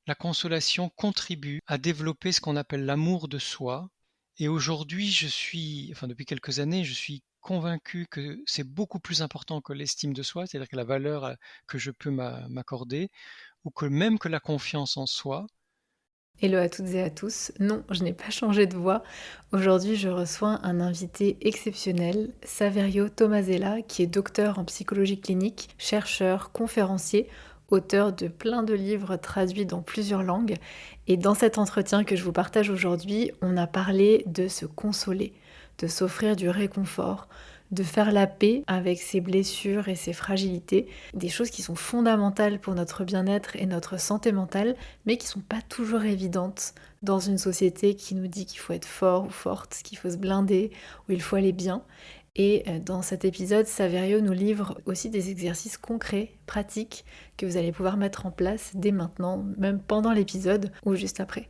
la consolation contribue à développer ce qu'on appelle l'amour de soi. Et aujourd'hui, depuis quelques années, je suis convaincu que c'est beaucoup plus important que l'estime de soi, c'est-à-dire que la valeur que je peux m'accorder, ou que même que la confiance en soi. Hello à toutes et à tous. Non, je n'ai pas changé de voix. Aujourd'hui, je reçois un invité exceptionnel, Saverio Tomasella, qui est docteur en psychologie clinique, chercheur, conférencier, auteur de plein de livres traduits dans plusieurs langues. Et dans cet entretien que je vous partage aujourd'hui, on a parlé de se consoler, de s'offrir du réconfort, de faire la paix avec ses blessures et ses fragilités, des choses qui sont fondamentales pour notre bien-être et notre santé mentale, mais qui sont pas toujours évidentes dans une société qui nous dit qu'il faut être fort ou forte, qu'il faut se blinder, où il faut aller bien. Et dans cet épisode, Saverio nous livre aussi des exercices concrets, pratiques, que vous allez pouvoir mettre en place dès maintenant, même pendant l'épisode ou juste après.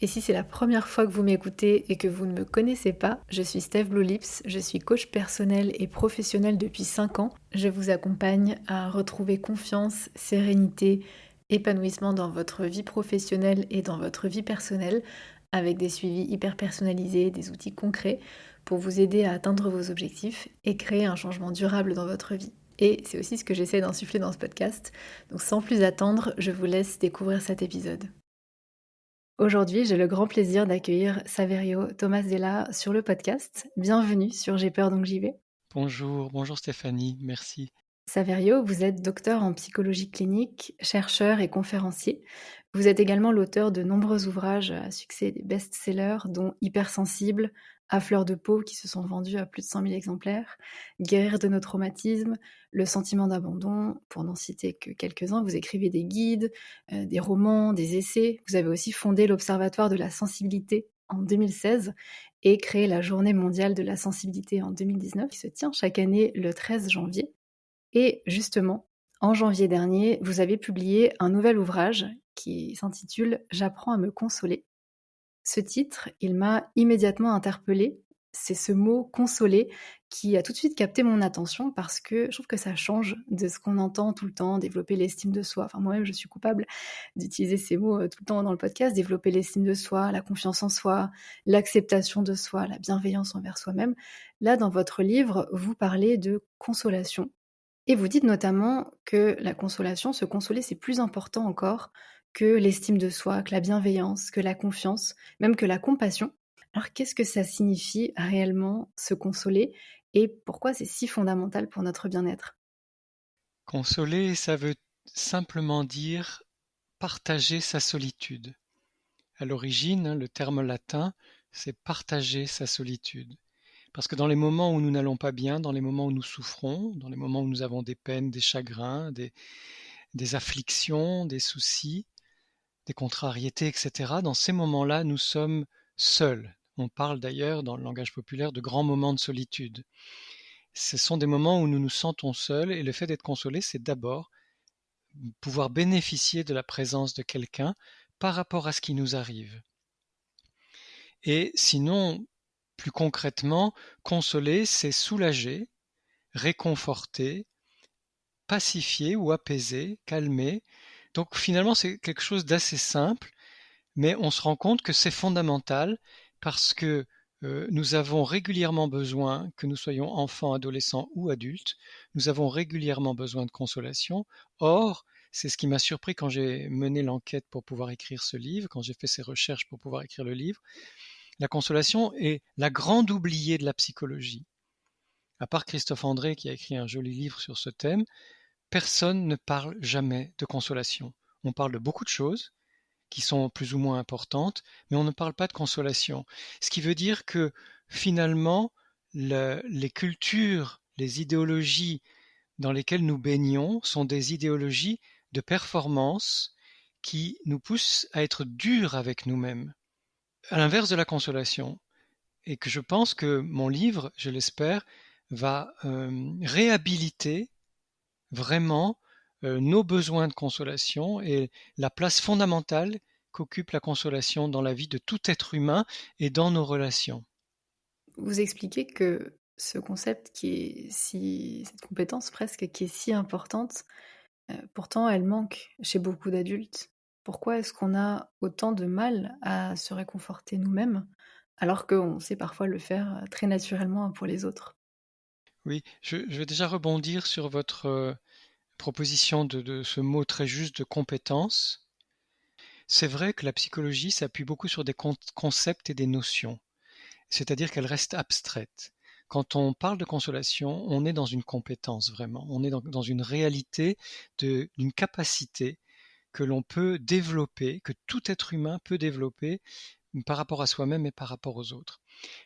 Et si c'est la première fois que vous m'écoutez et que vous ne me connaissez pas, je suis Steph Blue Lips, je suis coach personnel et professionnel depuis 5 ans. Je vous accompagne à retrouver confiance, sérénité, épanouissement dans votre vie professionnelle et dans votre vie personnelle, avec des suivis hyper personnalisés, des outils concrets pour vous aider à atteindre vos objectifs et créer un changement durable dans votre vie. Et c'est aussi ce que j'essaie d'insuffler dans ce podcast. Donc sans plus attendre, je vous laisse découvrir cet épisode. Aujourd'hui, j'ai le grand plaisir d'accueillir Saverio Tomasella sur le podcast. Bienvenue sur J'ai peur donc j'y vais. Bonjour Stéphanie, merci. Saverio, vous êtes docteur en psychologie clinique, chercheur et conférencier. Vous êtes également l'auteur de nombreux ouvrages à succès, des best-sellers, dont Hypersensible, À fleur de peau, qui se sont vendus à plus de 100 000 exemplaires, Guérir de nos traumatismes, Le sentiment d'abandon, pour n'en citer que quelques-uns. Vous écrivez des guides, des romans, des essais. Vous avez aussi fondé l'Observatoire de la sensibilité en 2016 et créé la Journée mondiale de la sensibilité en 2019, qui se tient chaque année le 13 janvier. Et justement, en janvier dernier, vous avez publié un nouvel ouvrage qui s'intitule J'apprends à me consoler. Ce titre, il m'a immédiatement interpellée. C'est ce mot consoler qui a tout de suite capté mon attention parce que je trouve que ça change de ce qu'on entend tout le temps, développer l'estime de soi. Enfin, moi-même, je suis coupable d'utiliser ces mots tout le temps dans le podcast, développer l'estime de soi, la confiance en soi, l'acceptation de soi, la bienveillance envers soi-même. Là, dans votre livre, vous parlez de consolation et vous dites notamment que la consolation, se consoler, c'est plus important encore que l'estime de soi, que la bienveillance, que la confiance, même que la compassion. Alors qu'est-ce que ça signifie réellement se consoler et pourquoi c'est si fondamental pour notre bien-être? Consoler, ça veut simplement dire partager sa solitude. À l'origine, le terme latin, c'est partager sa solitude. Parce que dans les moments où nous n'allons pas bien, dans les moments où nous souffrons, dans les moments où nous avons des peines, des chagrins, des afflictions, des soucis, des contrariétés, etc., dans ces moments-là, nous sommes seuls. On parle d'ailleurs dans le langage populaire de grands moments de solitude. Ce sont des moments où nous nous sentons seuls et le fait d'être consolé, c'est d'abord pouvoir bénéficier de la présence de quelqu'un par rapport à ce qui nous arrive. Et sinon, plus concrètement, consoler, c'est soulager, réconforter, pacifier ou apaiser, calmer. Donc finalement, c'est quelque chose d'assez simple, mais on se rend compte que c'est fondamental parce que nous avons régulièrement besoin, que nous soyons enfants, adolescents ou adultes, nous avons régulièrement besoin de consolation. Or, c'est ce qui m'a surpris quand j'ai mené l'enquête pour pouvoir écrire ce livre, quand j'ai fait ces recherches pour pouvoir écrire le livre. La consolation est la grande oubliée de la psychologie. À part Christophe André qui a écrit un joli livre sur ce thème, personne ne parle jamais de consolation. On parle de beaucoup de choses qui sont plus ou moins importantes, mais on ne parle pas de consolation. Ce qui veut dire que finalement, les cultures, les idéologies dans lesquelles nous baignons sont des idéologies de performance qui nous poussent à être durs avec nous-mêmes, à l'inverse de la consolation. Et que je pense que mon livre, je l'espère, va réhabiliter vraiment nos besoins de consolation et la place fondamentale qu'occupe la consolation dans la vie de tout être humain et dans nos relations. Vous expliquez que ce concept qui est si cette compétence presque qui est si importante, pourtant elle manque chez beaucoup d'adultes. Pourquoi est-ce qu'on a autant de mal à se réconforter nous-mêmes, alors qu'on sait parfois le faire très naturellement pour les autres? Oui, je vais déjà rebondir sur votre proposition de ce mot très juste de compétence. C'est vrai que la psychologie s'appuie beaucoup sur des concepts et des notions, c'est-à-dire qu'elle reste abstraite. Quand on parle de consolation, on est dans une compétence vraiment, on est dans une réalité d'une capacité que l'on peut développer, que tout être humain peut développer par rapport à soi-même et par rapport aux autres.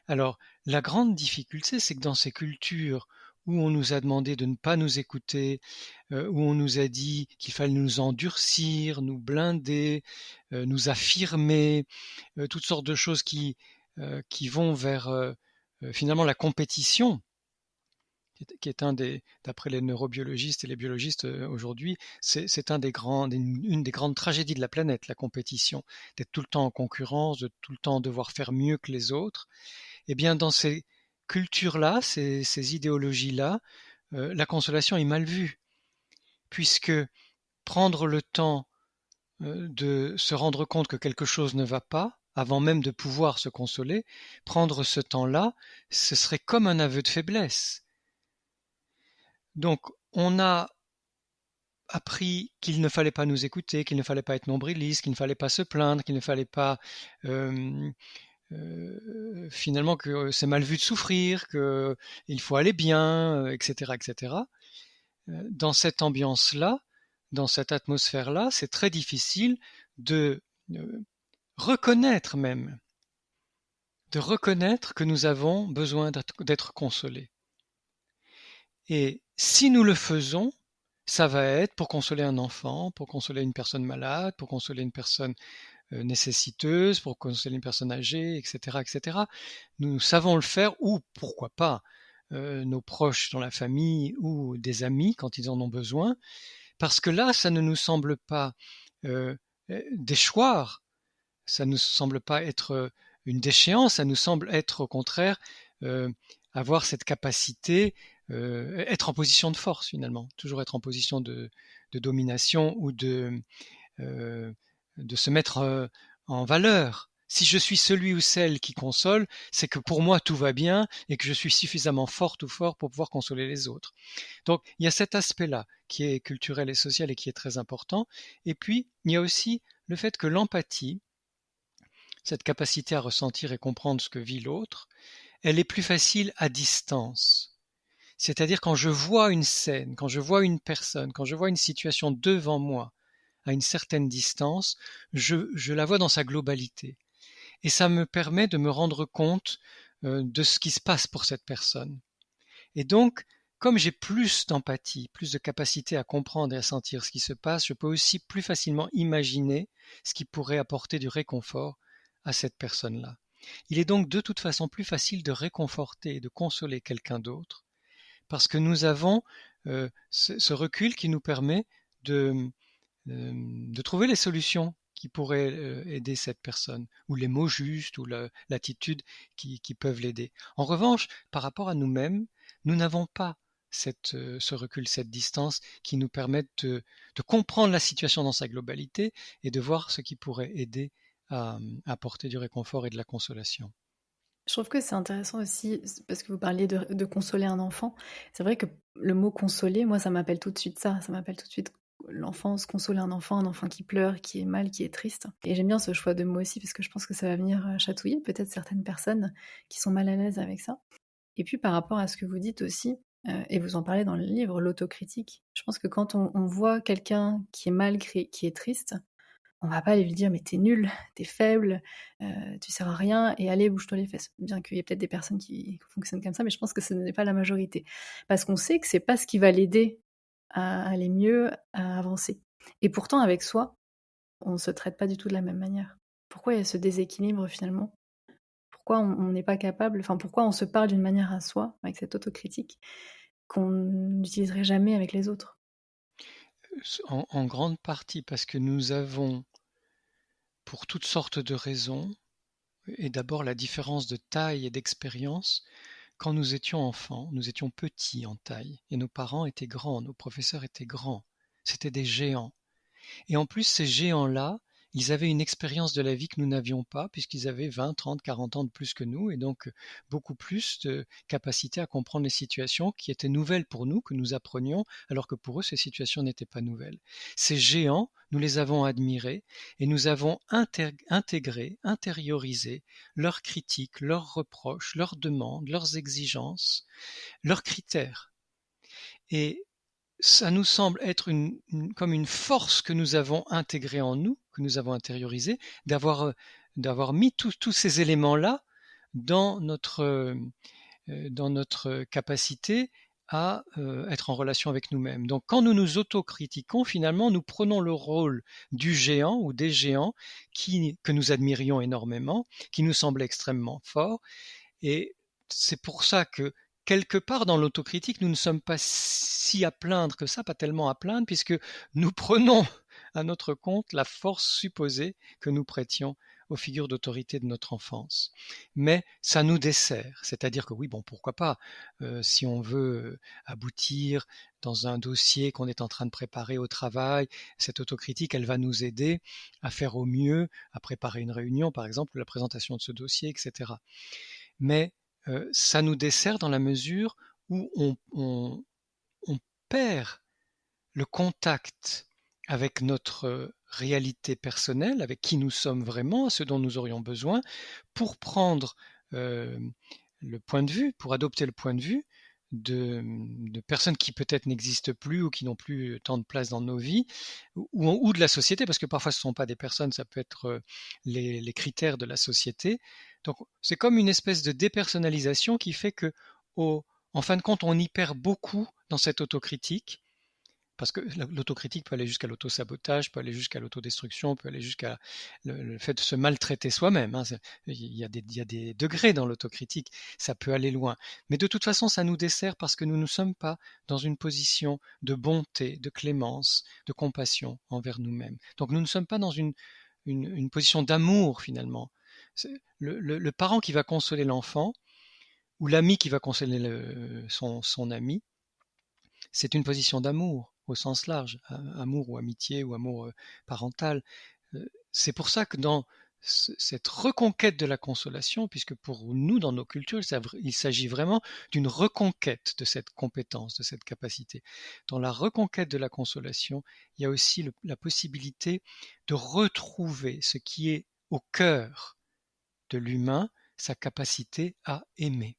Alors, la grande difficulté, c'est que dans ces cultures où on nous a demandé de ne pas nous écouter, où on nous a dit qu'il fallait nous endurcir, nous blinder, nous affirmer, toutes sortes de choses qui vont vers finalement la compétition, qui est un des, d'après les neurobiologistes et les biologistes aujourd'hui, c'est une des grandes tragédies de la planète, la compétition, d'être tout le temps en concurrence, de tout le temps devoir faire mieux que les autres. Eh bien, dans ces cultures-là, ces idéologies-là, la consolation est mal vue, puisque prendre le temps de se rendre compte que quelque chose ne va pas, avant même de pouvoir se consoler, prendre ce temps-là, ce serait comme un aveu de faiblesse. Donc, on a appris qu'il ne fallait pas nous écouter, qu'il ne fallait pas être nombriliste, qu'il ne fallait pas se plaindre, qu'il ne fallait pas euh, finalement que c'est mal vu de souffrir, qu'il faut aller bien, etc., etc. Dans cette ambiance-là, dans cette atmosphère-là, c'est très difficile de reconnaître même, de reconnaître que nous avons besoin d'être consolés. Et si nous le faisons, ça va être pour consoler un enfant, pour consoler une personne malade, pour consoler une personne nécessiteuse, pour consoler une personne âgée, etc., etc. Nous savons le faire, ou pourquoi pas nos proches dans la famille ou des amis quand ils en ont besoin, parce que là, ça ne nous semble pas déchoir, ça ne nous semble pas être une déchéance, ça nous semble être au contraire euh, avoir cette capacité, être en position de force finalement, toujours être en position de domination ou euh, de se mettre en valeur. Si je suis celui ou celle qui console, c'est que pour moi tout va bien et que je suis suffisamment forte ou fort pour pouvoir consoler les autres. Donc il y a cet aspect-là qui est culturel et social et qui est très important. Et puis il y a aussi le fait que l'empathie, cette capacité à ressentir et comprendre ce que vit l'autre, elle est plus facile à distance. C'est-à-dire quand je vois une scène, quand je vois une personne, quand je vois une situation devant moi, à une certaine distance, je la vois dans sa globalité. Et ça me permet de me rendre compte de ce qui se passe pour cette personne. Et donc, comme j'ai plus d'empathie, plus de capacité à comprendre et à sentir ce qui se passe, je peux aussi plus facilement imaginer ce qui pourrait apporter du réconfort à cette personne-là. Il est donc de toute façon plus facile de réconforter et de consoler quelqu'un d'autre parce que nous avons ce recul qui nous permet de trouver les solutions qui pourraient aider cette personne, ou les mots justes, ou l'attitude qui peuvent l'aider. En revanche, par rapport à nous-mêmes, nous n'avons pas ce recul, cette distance qui nous permettent de comprendre la situation dans sa globalité et de voir ce qui pourrait aider à apporter du réconfort et de la consolation. Je trouve que c'est intéressant aussi, parce que vous parliez de consoler un enfant. C'est vrai que le mot consoler, moi, ça m'appelle tout de suite ça. Ça m'appelle tout de suite l'enfance, consoler un enfant qui pleure, qui est mal, qui est triste. Et j'aime bien ce choix de mots aussi, parce que je pense que ça va venir chatouiller peut-être certaines personnes qui sont mal à l'aise avec ça. Et puis par rapport à ce que vous dites aussi, et vous en parlez dans le livre, l'autocritique. Je pense que quand on voit quelqu'un qui est mal, qui est triste, on va pas aller lui dire: «Mais t'es nul, t'es faible, tu sers à rien et allez bouge-toi les fesses». Bien qu'il y ait peut-être des personnes qui fonctionnent comme ça, mais je pense que ce n'est pas la majorité. Parce qu'on sait que c'est pas ce qui va l'aider à aller mieux, à avancer. Et pourtant avec soi, on se traite pas du tout de la même manière. Pourquoi il y a ce déséquilibre finalement? Pourquoi on n'est pas capable, enfin pourquoi on se parle d'une manière à soi, avec cette autocritique, qu'on n'utiliserait jamais avec les autres? En grande partie parce que nous avons, pour toutes sortes de raisons, et d'abord la différence de taille et d'expérience, quand nous étions enfants, nous étions petits en taille, et nos parents étaient grands, nos professeurs étaient grands, c'étaient des géants. Et en plus, ces géants-là, ils avaient une expérience de la vie que nous n'avions pas, puisqu'ils avaient 20, 30, 40 ans de plus que nous, et donc beaucoup plus de capacité à comprendre les situations qui étaient nouvelles pour nous, que nous apprenions, alors que pour eux, ces situations n'étaient pas nouvelles. Ces géants, nous les avons admirés, et nous avons intégré, intériorisé leurs critiques, leurs reproches, leurs demandes, leurs exigences, leurs critères. Et ça nous semble être comme une force que nous avons intégrée en nous, que nous avons intériorisée, d'avoir mis tous ces éléments-là dans notre capacité à être en relation avec nous-mêmes. Donc quand nous nous autocritiquons, finalement, nous prenons le rôle du géant ou des géants que nous admirions énormément, qui nous semblaient extrêmement forts, et c'est pour ça que quelque part dans l'autocritique, nous ne sommes pas si à plaindre que ça, pas tellement à plaindre, puisque nous prenons à notre compte la force supposée que nous prêtions aux figures d'autorité de notre enfance. Mais ça nous dessert, c'est-à-dire que oui, bon, pourquoi pas, si on veut aboutir dans un dossier qu'on est en train de préparer au travail, cette autocritique, elle va nous aider à faire au mieux, à préparer une réunion, par exemple, la présentation de ce dossier, etc. Mais ça nous dessert dans la mesure où on perd le contact avec notre réalité personnelle, avec qui nous sommes vraiment, ce dont nous aurions besoin, pour prendre le point de vue, pour adopter le point de vue de personnes qui peut-être n'existent plus ou qui n'ont plus tant de place dans nos vies, ou de la société, parce que parfois ce ne sont pas des personnes, ça peut être les critères de la société. Donc c'est comme une espèce de dépersonnalisation qui fait que, en fin de compte, on y perd beaucoup dans cette autocritique, parce que l'autocritique peut aller jusqu'à l'autosabotage, peut aller jusqu'à l'autodestruction, peut aller jusqu'à le fait de se maltraiter soi-même. Hein. Il y a des degrés dans l'autocritique, ça peut aller loin. Mais de toute façon, ça nous dessert parce que nous ne sommes pas dans une position de bonté, de clémence, de compassion envers nous-mêmes. Donc nous ne sommes pas dans une position d'amour finalement. Le parent qui va consoler l'enfant, ou l'ami qui va consoler son ami, c'est une position d'amour au sens large, amour ou amitié ou amour parental. C'est pour ça que dans cette reconquête de la consolation, puisque pour nous, dans nos cultures, il s'agit vraiment d'une reconquête de cette compétence, de cette capacité. Dans la reconquête de la consolation, il y a aussi la possibilité de retrouver ce qui est au cœur de l'humain, sa capacité à aimer.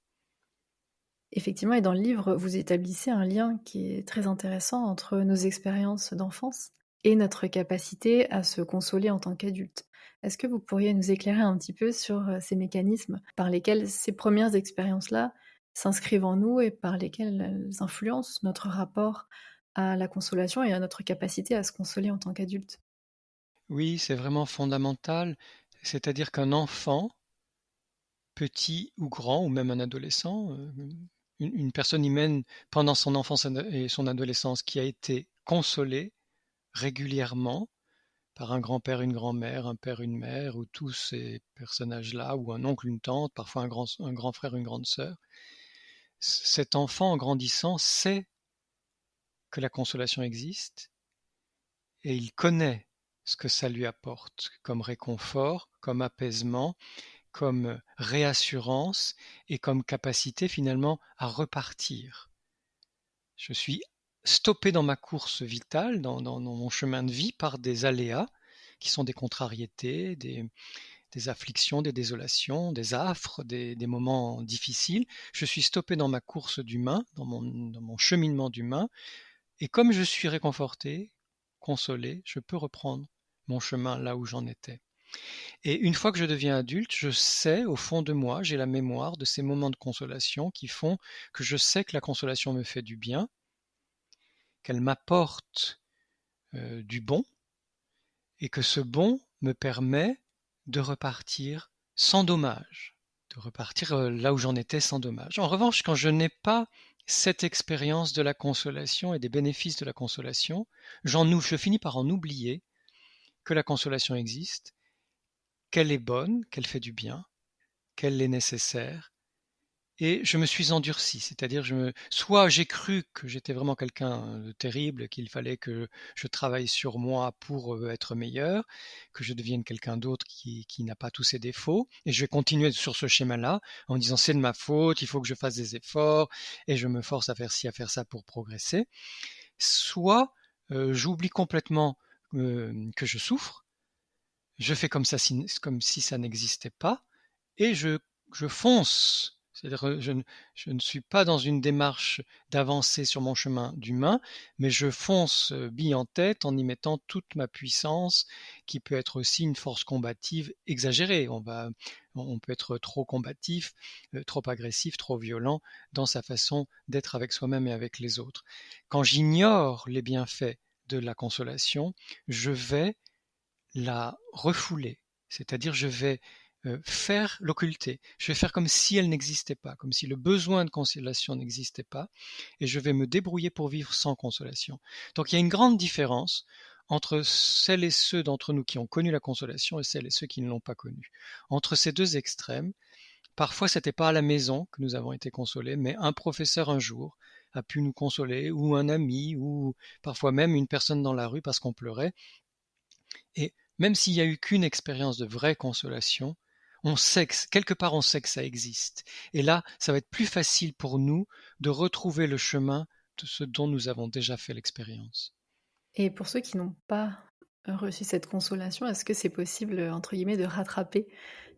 Effectivement, et dans le livre, vous établissez un lien qui est très intéressant entre nos expériences d'enfance et notre capacité à se consoler en tant qu'adulte. Est-ce que vous pourriez nous éclairer un petit peu sur ces mécanismes par lesquels ces premières expériences-là s'inscrivent en nous et par lesquelles elles influencent notre rapport à la consolation et à notre capacité à se consoler en tant qu'adulte? Oui, c'est vraiment fondamental. C'est-à-dire qu'un enfant, petit ou grand, ou même un adolescent, une personne humaine pendant son enfance et son adolescence qui a été consolée régulièrement par un grand-père, une grand-mère, un père, une mère, ou tous ces personnages-là, ou un oncle, une tante, parfois un grand frère, une grande sœur, cet enfant en grandissant sait que la consolation existe et il connaît ce que ça lui apporte comme réconfort, comme apaisement, comme réassurance et comme capacité finalement à repartir. Je suis stoppé dans ma course vitale, dans mon chemin de vie par des aléas qui sont des contrariétés, des afflictions, des désolations, des affres, des moments difficiles. Je suis stoppé dans ma course d'humain, dans mon cheminement d'humain, et comme je suis réconforté, consolé, je peux reprendre mon chemin là où j'en étais. Et une fois que je deviens adulte, je sais, au fond de moi, j'ai la mémoire de ces moments de consolation qui font que je sais que la consolation me fait du bien, qu'elle m'apporte du bon, et que ce bon me permet de repartir sans dommage, de repartir là où j'en étais sans dommage. En revanche, quand je n'ai pas cette expérience de la consolation et des bénéfices de la consolation, je finis par en oublier que la consolation existe, qu'elle est bonne, qu'elle fait du bien, qu'elle est nécessaire, et je me suis endurci. C'est-à-dire, soit j'ai cru que j'étais vraiment quelqu'un de terrible, qu'il fallait que je travaille sur moi pour être meilleur, que je devienne quelqu'un d'autre qui n'a pas tous ses défauts, et je vais continuer sur ce schéma-là en me disant c'est de ma faute, il faut que je fasse des efforts, et je me force à faire ci, à faire ça pour progresser. Soit j'oublie complètement que je souffre, je fais comme si ça n'existait pas, et je fonce. C'est-à-dire je ne suis pas dans une démarche d'avancer sur mon chemin d'humain, mais je fonce bille en tête en y mettant toute ma puissance, qui peut être aussi une force combative exagérée. On peut être trop combatif, trop agressif, trop violent dans sa façon d'être avec soi-même et avec les autres. Quand j'ignore les bienfaits de la consolation, je vais la refouler, c'est-à-dire je vais faire l'occulter, je vais faire comme si elle n'existait pas, comme si le besoin de consolation n'existait pas, et je vais me débrouiller pour vivre sans consolation. Donc il y a une grande différence entre celles et ceux d'entre nous qui ont connu la consolation et celles et ceux qui ne l'ont pas connue. Entre ces deux extrêmes, parfois c'était pas à la maison que nous avons été consolés, mais un professeur un jour a pu nous consoler, ou un ami, ou parfois même une personne dans la rue parce qu'on pleurait, et même s'il n'y a eu qu'une expérience de vraie consolation, on sait que, quelque part on sait que ça existe. Et là, ça va être plus facile pour nous de retrouver le chemin de ce dont nous avons déjà fait l'expérience. Et pour ceux qui n'ont pas reçu cette consolation, est-ce que c'est possible, entre guillemets, de rattraper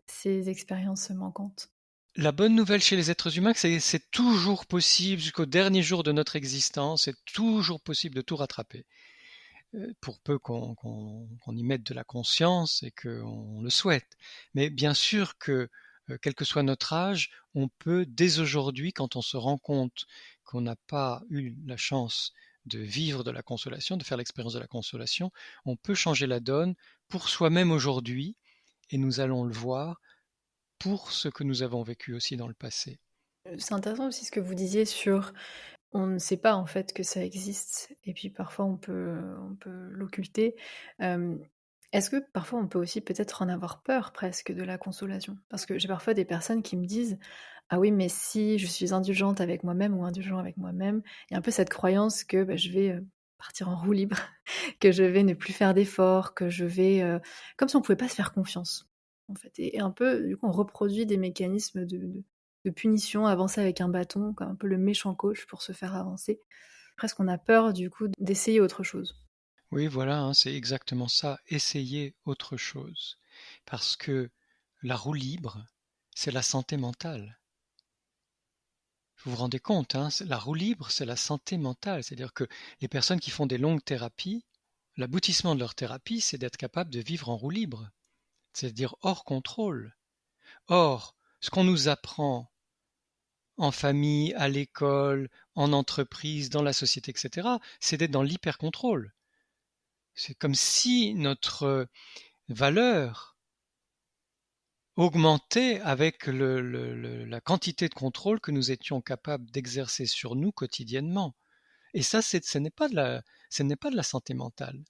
ces expériences manquantes? La bonne nouvelle chez les êtres humains, c'est toujours possible jusqu'au dernier jour de notre existence, c'est toujours possible de tout rattraper. Pour peu qu'on y mette de la conscience et qu'on le souhaite. Mais bien sûr que, quel que soit notre âge, on peut dès aujourd'hui, quand on se rend compte qu'on n'a pas eu la chance de vivre de la consolation, de faire l'expérience de la consolation, on peut changer la donne pour soi-même aujourd'hui, et nous allons le voir pour ce que nous avons vécu aussi dans le passé. C'est intéressant aussi ce que vous disiez sur on ne sait pas en fait que ça existe et puis parfois on peut l'occulter. Hem, Est-ce que parfois on peut aussi peut-être en avoir peur presque de la consolation? Parce que j'ai parfois des personnes qui me disent: «Ah oui, mais si je suis indulgente avec moi-même ou indulgent avec moi-même», il y a un peu cette croyance que, bah, je vais, partir en roue libre, que je vais ne plus faire d'efforts, que je vais, comme si on pouvait pas se faire confiance, en fait et un peu, du coup, on reproduit des mécanismes de punition, avancer avec un bâton, comme un peu le méchant coach pour se faire avancer. Presque on a peur du coup d'essayer autre chose. Oui, voilà, hein, c'est exactement ça, essayer autre chose. Parce que la roue libre, c'est la santé mentale. Vous vous rendez compte, hein, la roue libre, c'est la santé mentale. C'est-à-dire que les personnes qui font des longues thérapies, l'aboutissement de leur thérapie, c'est d'être capable de vivre en roue libre, c'est-à-dire hors contrôle. Or, ce qu'on nous apprend en famille, à l'école, en entreprise, dans la société, etc., c'est d'être dans l'hyper-contrôle. C'est comme si notre valeur augmentait avec la quantité de contrôle que nous étions capables d'exercer sur nous quotidiennement. Et ça, ce n'est pas de la santé mentale.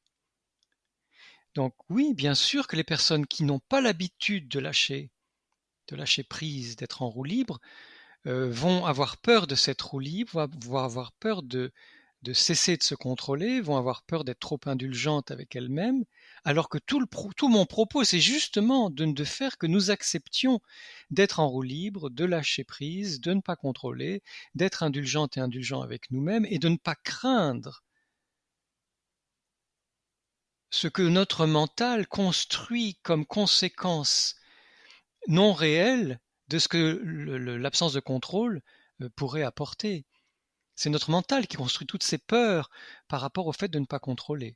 Donc oui, bien sûr que les personnes qui n'ont pas l'habitude de lâcher prise, d'être en roue libre, vont avoir peur de cette roue libre, vont avoir peur de cesser de se contrôler, vont avoir peur d'être trop indulgentes avec elles-mêmes, alors que tout mon propos, c'est justement de faire que nous acceptions d'être en roue libre, de lâcher prise, de ne pas contrôler, d'être indulgente et indulgent avec nous-mêmes, et de ne pas craindre ce que notre mental construit comme conséquence non réelle de ce que l'absence de contrôle pourrait apporter. C'est notre mental qui construit toutes ces peurs par rapport au fait de ne pas contrôler.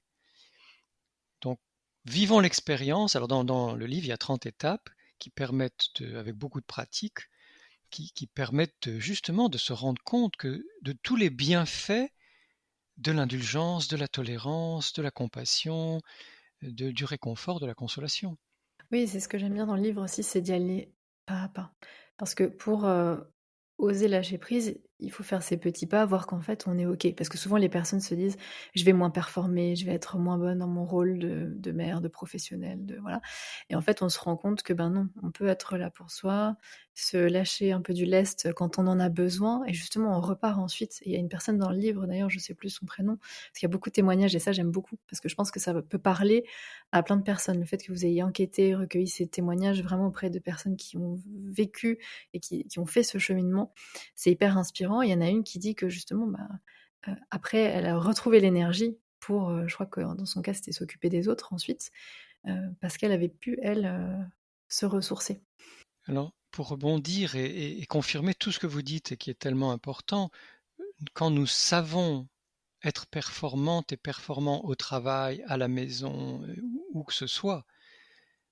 Donc, vivons l'expérience. Alors, dans le livre, il y a 30 étapes qui permettent, avec beaucoup de pratique, qui permettent justement de se rendre compte que de tous les bienfaits de l'indulgence, de la tolérance, de la compassion, du réconfort, de la consolation. Oui, c'est ce que j'aime bien dans le livre aussi, c'est d'y aller pas à pas. Parce que pour, oser lâcher prise, il faut faire ses petits pas, voir qu'en fait on est OK. Parce que souvent les personnes se disent: «Je vais moins performer, je vais être moins bonne dans mon rôle de mère, de professionnelle, de voilà». Et en fait on se rend compte que, ben non, on peut être là pour soi, se lâcher un peu du lest quand on en a besoin et justement on repart ensuite. Et il y a une personne dans le livre d'ailleurs, je sais plus son prénom, parce qu'il y a beaucoup de témoignages et ça j'aime beaucoup, parce que je pense que ça peut parler à plein de personnes. Le fait que vous ayez enquêté, recueilli ces témoignages vraiment auprès de personnes qui ont vécu et qui ont fait ce cheminement, c'est hyper inspirant. Il y en a une qui dit que justement, après, elle a retrouvé l'énergie pour, je crois que dans son cas, c'était s'occuper des autres ensuite, parce qu'elle avait pu, elle, se ressourcer. Alors, pour rebondir et confirmer tout ce que vous dites et qui est tellement important, quand nous savons être performantes et performants au travail, à la maison, où que ce soit,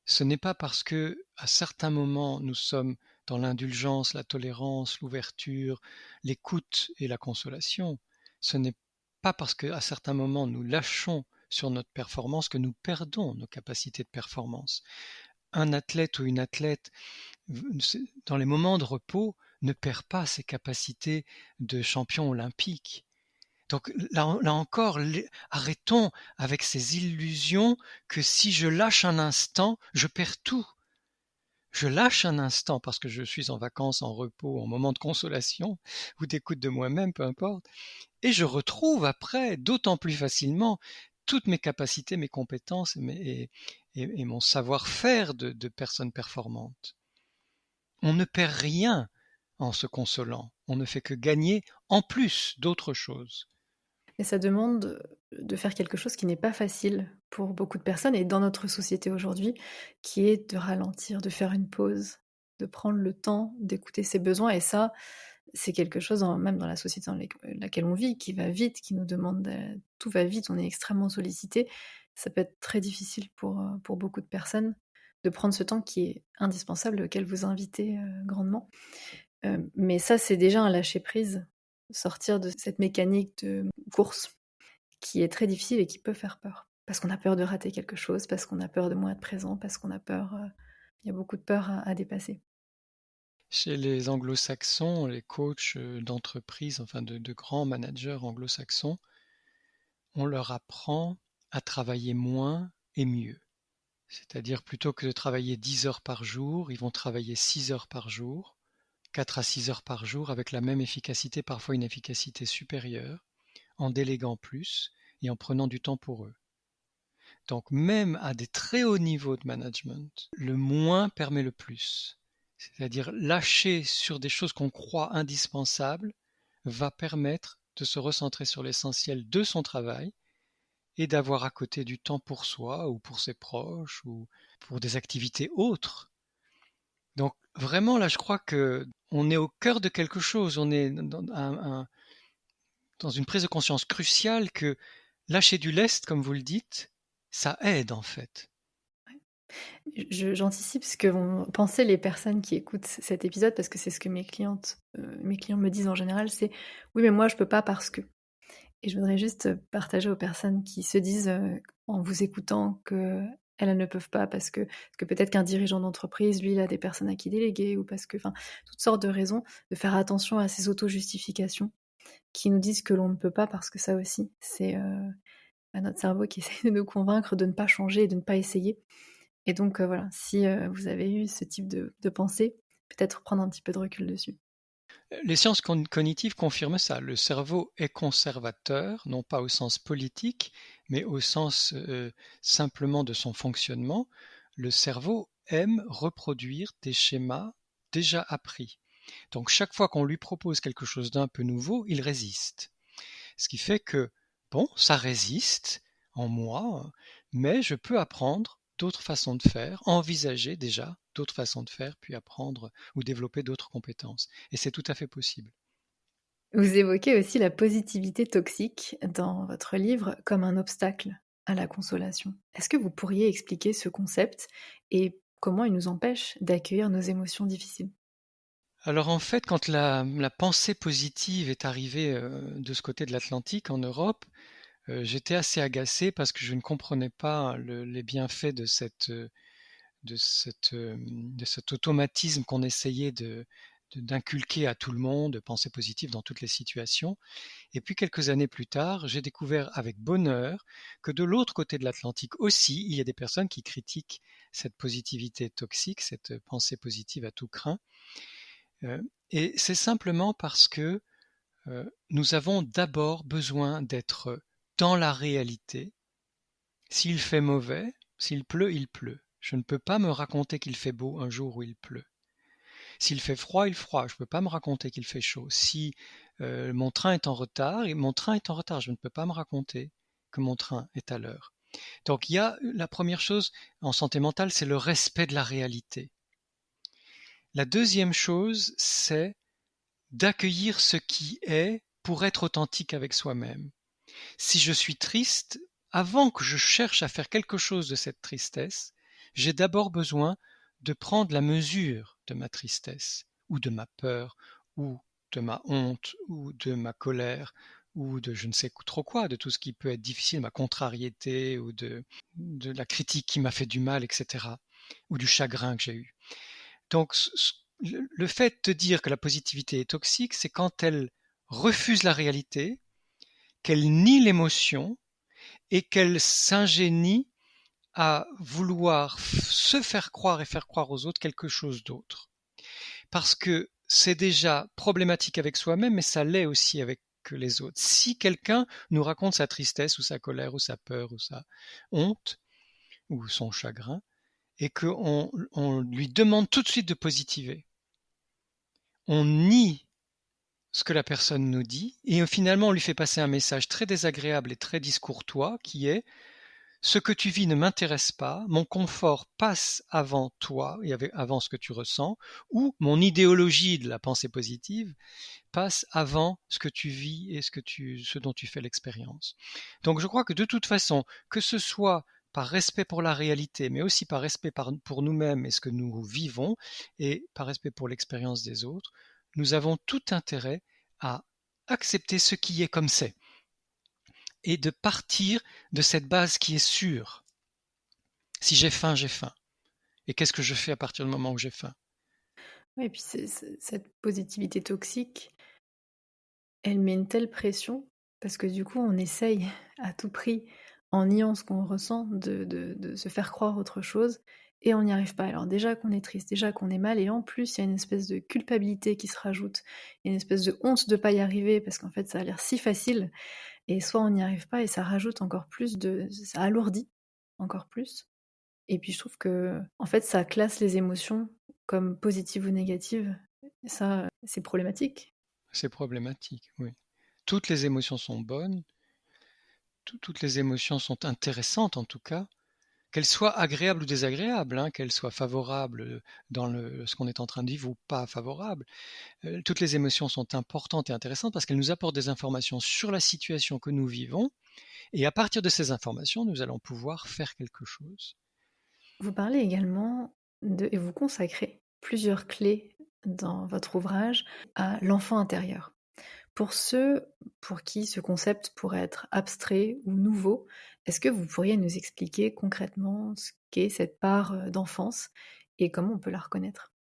ce n'est pas parce que à certains moments nous sommes dans l'indulgence, la tolérance, l'ouverture, l'écoute et la consolation. Ce n'est pas parce qu'à certains moments nous lâchons sur notre performance que nous perdons nos capacités de performance. Un athlète ou une athlète, dans les moments de repos, ne perd pas ses capacités de champion olympique. Donc là encore, arrêtons avec ces illusions que si je lâche un instant, je perds tout. Je lâche un instant parce que je suis en vacances, en repos, en moment de consolation ou d'écoute de moi-même, peu importe, et je retrouve après, d'autant plus facilement, toutes mes capacités, mes compétences et mon savoir-faire de personne performante. On ne perd rien en se consolant, on ne fait que gagner en plus d'autres choses. Et ça demande de faire quelque chose qui n'est pas facile pour beaucoup de personnes et dans notre société aujourd'hui, qui est de ralentir, de faire une pause, de prendre le temps d'écouter ses besoins. Et ça, c'est quelque chose, même dans la société dans laquelle on vit, qui va vite, qui nous demande, tout va vite, on est extrêmement sollicité. Ça peut être très difficile pour beaucoup de personnes de prendre ce temps qui est indispensable, auquel vous invitez grandement. Mais ça, c'est déjà un lâcher-prise, sortir de cette mécanique de course qui est très difficile et qui peut faire peur. Parce qu'on a peur de rater quelque chose, parce qu'on a peur de moins être présent, parce qu'on a peur, il y a beaucoup de peur à dépasser. Chez les anglo-saxons, les coachs d'entreprise, enfin de grands managers anglo-saxons, on leur apprend à travailler moins et mieux. C'est-à-dire plutôt que de travailler 10 heures par jour, ils vont travailler 6 heures par jour, 4 à 6 heures par jour avec la même efficacité, parfois une efficacité supérieure, en déléguant plus et en prenant du temps pour eux. Donc même à des très hauts niveaux de management, le moins permet le plus. C'est-à-dire lâcher sur des choses qu'on croit indispensables va permettre de se recentrer sur l'essentiel de son travail et d'avoir à côté du temps pour soi ou pour ses proches ou pour des activités autres. Donc vraiment là je crois que on est au cœur de quelque chose, on est dans une prise de conscience cruciale que lâcher du lest, comme vous le dites, ça aide en fait. J'anticipe ce que vont penser les personnes qui écoutent cet épisode, parce que c'est ce que mes clients me disent en général, c'est: «Oui, mais moi je peux pas parce que». Et je voudrais juste partager aux personnes qui se disent, en vous écoutant, qu'elles, elles ne peuvent pas parce que peut-être qu'un dirigeant d'entreprise, lui, il a des personnes à qui déléguer, ou parce que, enfin, toutes sortes de raisons, de faire attention à ces auto-justifications qui nous disent que l'on ne peut pas, parce que ça aussi, c'est, notre cerveau qui essaie de nous convaincre de ne pas changer et de ne pas essayer. Et donc, voilà, si, vous avez eu ce type de pensée, peut-être prendre un petit peu de recul dessus. Les sciences cognitives confirment ça. Le cerveau est conservateur, non pas au sens politique, mais au sens simplement de son fonctionnement. Le cerveau aime reproduire des schémas déjà appris. Donc chaque fois qu'on lui propose quelque chose d'un peu nouveau, il résiste. Ce qui fait que, bon, ça résiste en moi, mais je peux apprendre d'autres façons de faire, envisager déjà d'autres façons de faire, puis apprendre ou développer d'autres compétences. Et c'est tout à fait possible. Vous évoquez aussi la positivité toxique dans votre livre comme un obstacle à la consolation. Est-ce que vous pourriez expliquer ce concept et comment il nous empêche d'accueillir nos émotions difficiles? Alors en fait, quand la pensée positive est arrivée de ce côté de l'Atlantique, en Europe, j'étais assez agacé parce que je ne comprenais pas les bienfaits de cet automatisme qu'on essayait d'inculquer à tout le monde de penser positive dans toutes les situations. Et puis quelques années plus tard, j'ai découvert avec bonheur que de l'autre côté de l'Atlantique aussi, il y a des personnes qui critiquent cette positivité toxique, cette pensée positive à tout crin. Et c'est simplement parce que nous avons d'abord besoin d'être dans la réalité. S'il fait mauvais, s'il pleut, il pleut. Je ne peux pas me raconter qu'il fait beau un jour où il pleut. S'il fait froid, il froid. Je ne peux pas me raconter qu'il fait chaud. Si mon train est en retard, et mon train est en retard, je ne peux pas me raconter que mon train est à l'heure. Donc il y a la première chose en santé mentale, c'est le respect de la réalité. La deuxième chose, c'est d'accueillir ce qui est pour être authentique avec soi-même. Si je suis triste, avant que je cherche à faire quelque chose de cette tristesse, j'ai d'abord besoin de prendre la mesure de ma tristesse, ou de ma peur, ou de ma honte, ou de ma colère, ou de je ne sais trop quoi, de tout ce qui peut être difficile, ma contrariété, ou de la critique qui m'a fait du mal, etc., ou du chagrin que j'ai eu. Donc, le fait de dire que la positivité est toxique, c'est quand elle refuse la réalité, qu'elle nie l'émotion et qu'elle s'ingénie à vouloir se faire croire et faire croire aux autres quelque chose d'autre. Parce que c'est déjà problématique avec soi-même, mais ça l'est aussi avec les autres. Si quelqu'un nous raconte sa tristesse ou sa colère ou sa peur ou sa honte ou son chagrin, et qu'on lui demande tout de suite de positiver, on nie ce que la personne nous dit, et finalement on lui fait passer un message très désagréable et très discourtois qui est ce que tu vis ne m'intéresse pas, mon confort passe avant toi et avant ce que tu ressens, ou mon idéologie de la pensée positive passe avant ce que tu vis et ce dont tu fais l'expérience. Donc je crois que de toute façon, que ce soit par respect pour la réalité, mais aussi par respect pour nous-mêmes et ce que nous vivons, et par respect pour l'expérience des autres, nous avons tout intérêt à accepter ce qui est comme c'est et de partir de cette base qui est sûre. Si j'ai faim, j'ai faim. Et qu'est-ce que je fais à partir du moment où j'ai faim? Ouais, et puis cette positivité toxique, elle met une telle pression parce que du coup, on essaye à tout prix, en niant ce qu'on ressent, de se faire croire autre chose et on n'y arrive pas. Alors déjà qu'on est triste, déjà qu'on est mal et en plus, il y a une espèce de culpabilité qui se rajoute, il y a une espèce de honte de pas y arriver parce qu'en fait, ça a l'air si facile et soit on n'y arrive pas et ça rajoute encore plus ça alourdit encore plus et puis je trouve que en fait, ça classe les émotions comme positives ou négatives et ça, c'est problématique. C'est problématique, oui. Toutes les émotions sont bonnes, toutes les émotions sont intéressantes en tout cas, qu'elles soient agréables ou désagréables, hein, qu'elles soient favorables dans ce qu'on est en train de vivre ou pas favorables. Toutes les émotions sont importantes et intéressantes parce qu'elles nous apportent des informations sur la situation que nous vivons et à partir de ces informations, nous allons pouvoir faire quelque chose. Vous parlez également et vous consacrez plusieurs clés dans votre ouvrage à l'enfant intérieur. Pour ceux pour qui ce concept pourrait être abstrait ou nouveau, est-ce que vous pourriez nous expliquer concrètement ce qu'est cette part d'enfance et comment on peut la reconnaître?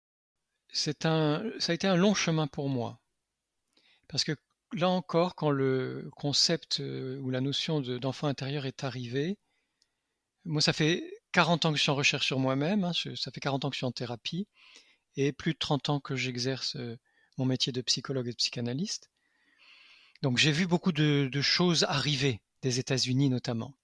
Ça a été un long chemin pour moi parce que là encore, quand le concept ou la notion d'enfant intérieur est arrivée, moi ça fait 40 ans que je suis en recherche sur moi-même, hein, ça fait 40 ans que je suis en thérapie et plus de 30 ans que j'exerce mon métier de psychologue et de psychanalyste. Donc j'ai vu beaucoup de choses arriver, des États-Unis notamment.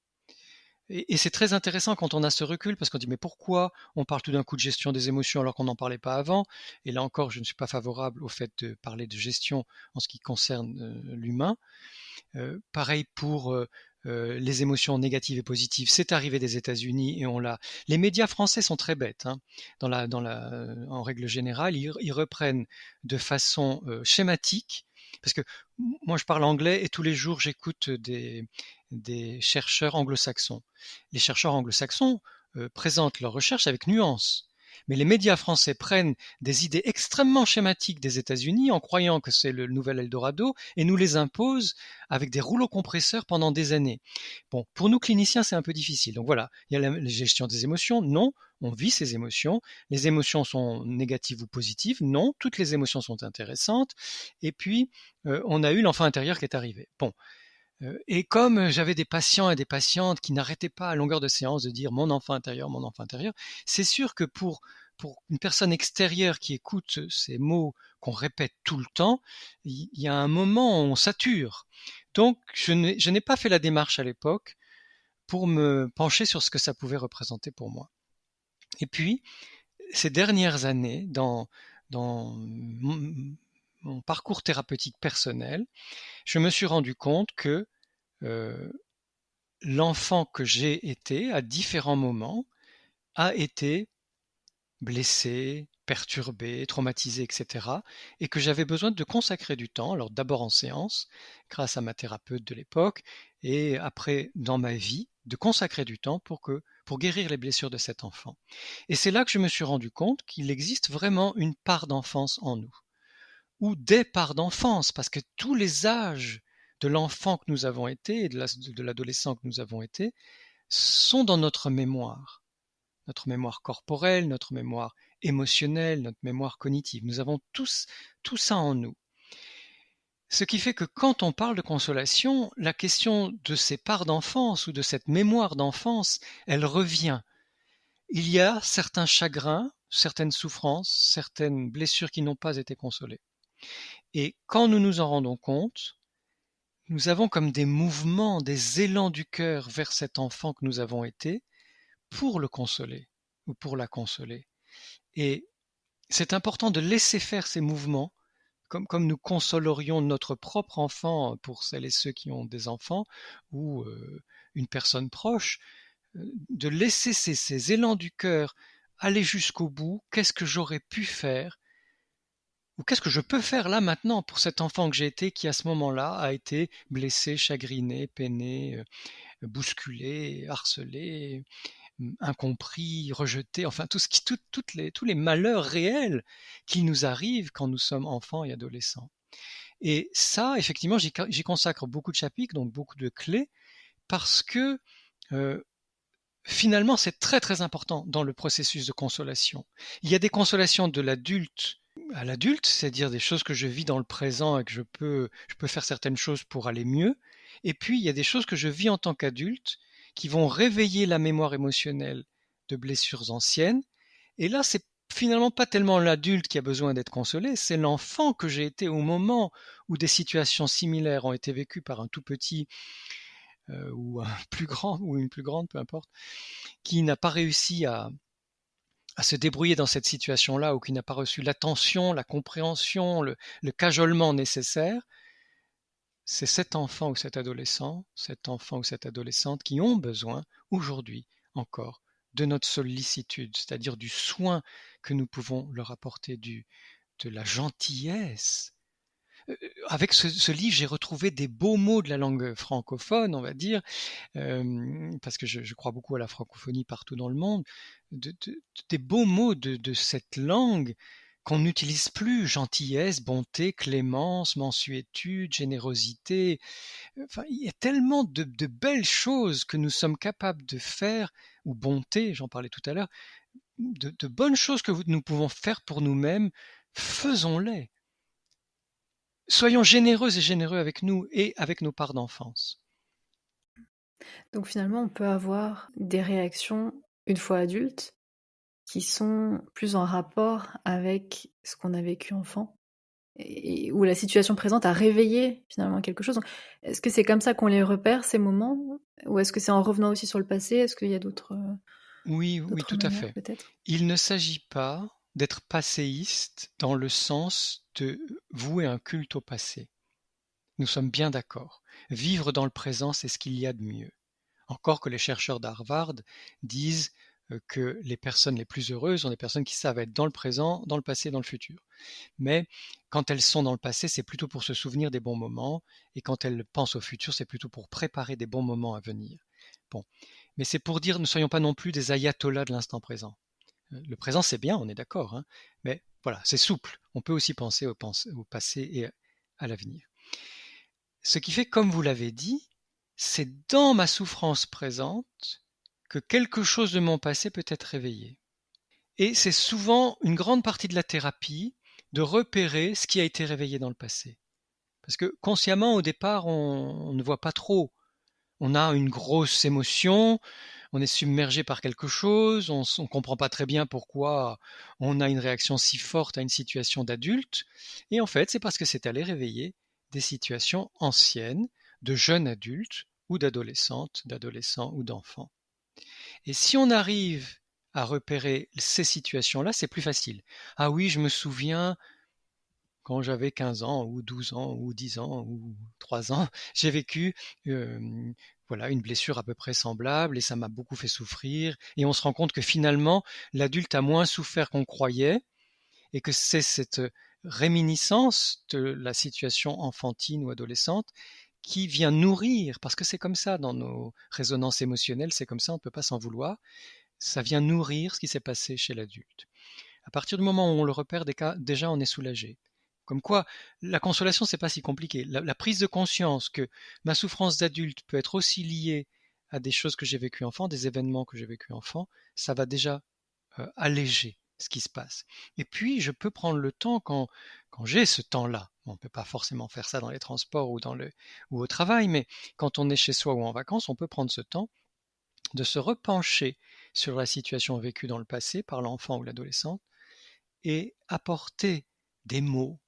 Et c'est très intéressant quand on a ce recul parce qu'on dit mais pourquoi on parle tout d'un coup de gestion des émotions alors qu'on n'en parlait pas avant? Et là encore, je ne suis pas favorable au fait de parler de gestion en ce qui concerne l'humain. Pareil pour les émotions négatives et positives. C'est arrivé des États-Unis et on l'a. Les médias français sont très bêtes. Hein. En règle générale, ils reprennent de façon schématique. Parce que moi, je parle anglais et tous les jours, j'écoute des chercheurs anglo-saxons. Les chercheurs anglo-saxons présentent leurs recherches avec nuance. Mais les médias français prennent des idées extrêmement schématiques des États-Unis en croyant que c'est le nouvel Eldorado et nous les imposent avec des rouleaux compresseurs pendant des années. Bon, pour nous cliniciens, c'est un peu difficile. Donc voilà, il y a la gestion des émotions. Non, on vit ces émotions. Les émotions sont négatives ou positives. Non, toutes les émotions sont intéressantes. Et puis, on a eu l'enfant intérieur qui est arrivé. Bon. Et comme j'avais des patients et des patientes qui n'arrêtaient pas à longueur de séance de dire mon enfant intérieur, c'est sûr que pour une personne extérieure qui écoute ces mots qu'on répète tout le temps, il y a un moment où on sature. Donc, je n'ai pas fait la démarche à l'époque pour me pencher sur ce que ça pouvait représenter pour moi. Et puis, ces dernières années, dans mon parcours thérapeutique personnel, je me suis rendu compte que l'enfant que j'ai été à différents moments a été blessé, perturbé, traumatisé, etc. Et que j'avais besoin de consacrer du temps, alors d'abord en séance, grâce à ma thérapeute de l'époque, et après dans ma vie, de consacrer du temps pour guérir les blessures de cet enfant. Et c'est là que je me suis rendu compte qu'il existe vraiment une part d'enfance en nous, ou des parts d'enfance, parce que tous les âges de l'enfant que nous avons été et de l'adolescent que nous avons été sont dans notre mémoire corporelle, notre mémoire émotionnelle, notre mémoire cognitive. Nous avons tous tout ça en nous. Ce qui fait que quand on parle de consolation, la question de ces parts d'enfance ou de cette mémoire d'enfance, elle revient. Il y a certains chagrins, certaines souffrances, certaines blessures qui n'ont pas été consolées. Et quand nous nous en rendons compte, nous avons comme des mouvements, des élans du cœur vers cet enfant que nous avons été pour le consoler ou pour la consoler. Et c'est important de laisser faire ces mouvements comme nous consolerions notre propre enfant pour celles et ceux qui ont des enfants ou une personne proche, de laisser ces élans du cœur aller jusqu'au bout. Qu'est-ce que j'aurais pu faire ou qu'est-ce que je peux faire là maintenant pour cet enfant que j'ai été qui à ce moment-là a été blessé, chagriné, peiné, bousculé, harcelé, incompris, rejeté, enfin tous les malheurs réels qui nous arrivent quand nous sommes enfants et adolescents. Et ça, effectivement, j'y consacre beaucoup de chapitres, donc beaucoup de clés, parce que finalement, c'est très très important dans le processus de consolation. Il y a des consolations de l'adulte à l'adulte, c'est-à-dire des choses que je vis dans le présent et que je peux faire certaines choses pour aller mieux. Et puis, il y a des choses que je vis en tant qu'adulte qui vont réveiller la mémoire émotionnelle de blessures anciennes. Et là, c'est finalement pas tellement l'adulte qui a besoin d'être consolé, c'est l'enfant que j'ai été au moment où des situations similaires ont été vécues par un tout petit ou un plus grand ou une plus grande, peu importe, qui n'a pas réussi à se débrouiller dans cette situation-là ou qui n'a pas reçu l'attention, la compréhension, le cajolement nécessaire, c'est cet enfant ou cet adolescent, cet enfant ou cette adolescente qui ont besoin aujourd'hui encore de notre sollicitude, c'est-à-dire du soin que nous pouvons leur apporter, de la gentillesse. Avec ce livre, j'ai retrouvé des beaux mots de la langue francophone, on va dire, parce que je crois beaucoup à la francophonie partout dans le monde, des beaux mots de cette langue qu'on n'utilise plus, gentillesse, bonté, clémence, mansuétude, générosité. Enfin, il y a tellement de belles choses que nous sommes capables de faire, ou bonté, j'en parlais tout à l'heure, de bonnes choses que nous pouvons faire pour nous-mêmes, faisons-les. Soyons généreuses et généreux avec nous et avec nos parts d'enfance. Donc finalement, on peut avoir des réactions, une fois adulte, qui sont plus en rapport avec ce qu'on a vécu enfant, et où la situation présente a réveillé finalement quelque chose. Donc, est-ce que c'est comme ça qu'on les repère, ces moments? Ou est-ce que c'est en revenant aussi sur le passé? Est-ce qu'il y a d'autres Oui, tout à manières fait. peut-être? Il ne s'agit pas d'être passéiste dans le sens de vouer un culte au passé. Nous sommes bien d'accord. Vivre dans le présent, c'est ce qu'il y a de mieux. Encore que les chercheurs d'Harvard disent que les personnes les plus heureuses sont des personnes qui savent être dans le présent, dans le passé et dans le futur. Mais quand elles sont dans le passé, c'est plutôt pour se souvenir des bons moments, et quand elles pensent au futur, c'est plutôt pour préparer des bons moments à venir. Bon. Mais c'est pour dire, ne soyons pas non plus des ayatollahs de l'instant présent. Le présent, c'est bien, on est d'accord, hein, mais voilà, c'est souple. On peut aussi penser au passé et à l'avenir. Ce qui fait, comme vous l'avez dit, c'est dans ma souffrance présente que quelque chose de mon passé peut être réveillé. Et c'est souvent une grande partie de la thérapie de repérer ce qui a été réveillé dans le passé. Parce que consciemment, au départ, on ne voit pas trop. On a une grosse émotion, on est submergé par quelque chose, on ne comprend pas très bien pourquoi on a une réaction si forte à une situation d'adulte. Et en fait, c'est parce que c'est allé réveiller des situations anciennes de jeunes adultes ou d'adolescentes, d'adolescents ou d'enfants. Et si on arrive à repérer ces situations-là, c'est plus facile. Ah oui, je me souviens quand j'avais 15 ans ou 12 ans ou 10 ans ou 3 ans, j'ai vécu voilà, une blessure à peu près semblable et ça m'a beaucoup fait souffrir. Et on se rend compte que finalement, l'adulte a moins souffert qu'on croyait et que c'est cette réminiscence de la situation enfantine ou adolescente qui vient nourrir, parce que c'est comme ça dans nos résonances émotionnelles, c'est comme ça, on ne peut pas s'en vouloir, ça vient nourrir ce qui s'est passé chez l'adulte. À partir du moment où on le repère, déjà on est soulagé. Comme quoi, la consolation, c'est pas si compliqué. La prise de conscience que ma souffrance d'adulte peut être aussi liée à des choses que j'ai vécues enfant, des événements que j'ai vécus enfant, ça va déjà alléger ce qui se passe. Et puis, je peux prendre le temps quand j'ai ce temps-là. On ne peut pas forcément faire ça dans les transports ou au travail, mais quand on est chez soi ou en vacances, on peut prendre ce temps de se repencher sur la situation vécue dans le passé par l'enfant ou l'adolescent et apporter des mots,